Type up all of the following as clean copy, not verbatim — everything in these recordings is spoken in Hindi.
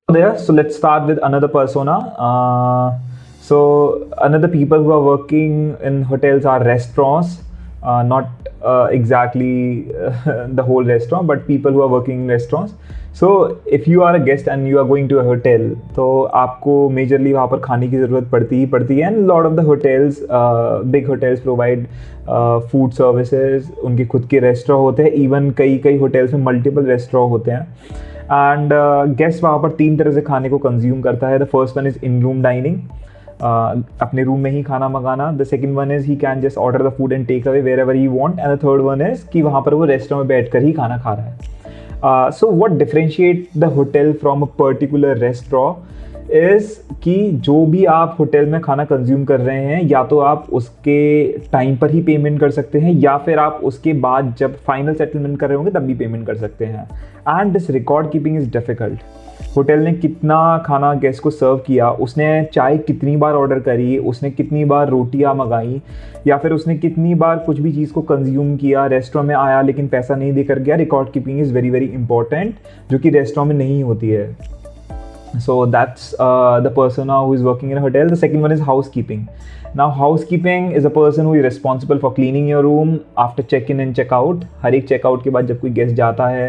there. So let's start with another persona. So another people who are working in hotels are restaurants, not exactly the whole restaurant, but people who are working in restaurants. So if you are a guest and you are going to a hotel, तो आपको majorly वहाँ पर खाने की ज़रूरत पड़ती है. And lot of the hotels, big hotels provide food services. उनके खुद के रेस्टोरेंट होते हैं. Even कई hotels में multiple रेस्टोरेंट होते हैं. एंड गेस्ट वहाँ पर 3 तरह से खाने को कंज्यूम करता है. The first one is in room dining, अपने रूम में ही खाना मंगाना. The second one is he can just order the food and take away wherever he want. And the third one is कि वहाँ पर वो रेस्टोरेंट में बैठ कर ही खाना खा रहा है. So what differentiate the hotel from a particular restaurant is कि जो भी आप होटल में खाना कंज्यूम कर रहे हैं, या तो आप उसके टाइम पर ही पेमेंट कर सकते हैं, या फिर आप उसके बाद जब फाइनल सेटलमेंट कर रहे होंगे तब भी पेमेंट कर सकते हैं. And this record keeping is difficult. Hotel ने कितना खाना गेस्ट को सर्व किया, उसने चाय कितनी बार ऑर्डर करी, उसने कितनी बार रोटियां मंगाई, या फिर उसने कितनी बार कुछ भी चीज़ को कंज्यूम किया, रेस्टोरेंट में आया लेकिन पैसा नहीं देकर गया. Record keeping is very very important, जो कि रेस्टोरेंट में नहीं होती है. So that's the person who is working in a hotel. The second one is housekeeping. Now housekeeping is a person who is responsible for cleaning your room after check-in and check-out. हर एक चेकआउट के बाद जब कोई गेस्ट जाता है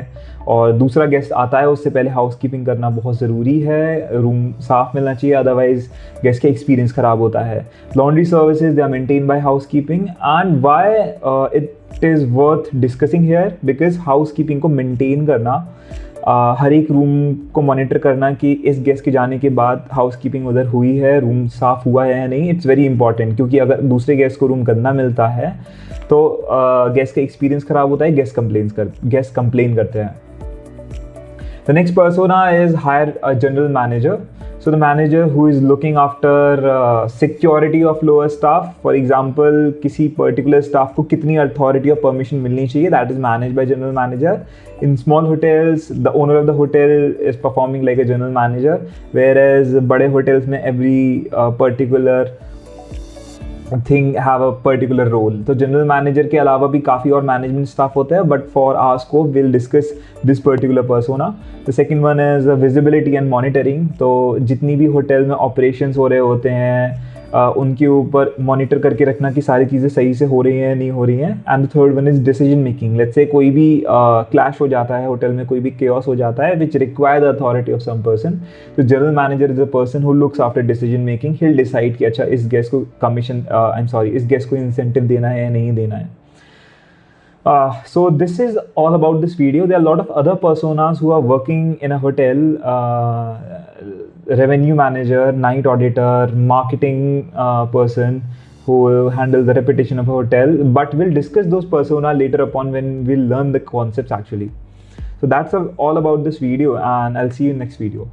और दूसरा गेस्ट आता है, उससे पहले हाउसकीपिंग करना बहुत ज़रूरी है. रूम साफ़ मिलना चाहिए, अदरवाइज गेस्ट का एक्सपीरियंस ख़राब होता है. Laundry services they are maintain by housekeeping. And why it is worth discussing here, because housekeeping को मेंटेन करना, हर एक रूम को मॉनिटर करना कि इस गेस्ट के जाने के बाद हाउसकीपिंग उधर हुई है, रूम साफ़ हुआ है या नहीं, इट्स वेरी इंपॉर्टेंट. क्योंकि अगर दूसरे गेस्ट को रूम गंदा मिलता है तो गेस्ट का एक्सपीरियंस ख़राब होता है, गेस्ट कंप्लेन करते हैं. The next persona is higher a general manager. So the manager who is looking after security of lower staff, for example, किसी particular staff को कितनी authority और permission मिलनी चाहिए, that is managed by general manager. In small hotels, the owner of the hotel is performing like a general manager, whereas बड़े hotels में every particular thing have a particular role. तो जनरल मैनेजर के अलावा भी काफ़ी और मैनेजमेंट स्टाफ होता है, but for our scope will discuss this particular persona. The second one is visibility and monitoring. तो जितनी भी होटल में ऑपरेशंस हो रहे होते हैं, उनके ऊपर मॉनिटर करके रखना कि सारी चीज़ें सही से हो रही हैं नहीं हो रही हैं. And the third one is decision making. Let's say कोई भी क्लैश हो जाता है होटल में, कोई भी केओस हो जाता है which require the authority of some person. तो general manager is a person who looks after decision making. He will decide कि अच्छा इस गेस्ट को कमीशन इस गेस्ट को इंसेंटिव देना है या नहीं देना है. So this is all about this video. There are a lot of other personas who are working in a hotel. Revenue manager, night auditor, marketing person who will handle the reputation of a hotel, but we'll discuss those persona later upon when we'll learn the concepts actually. So that's all about this video, and I'll see you in next video.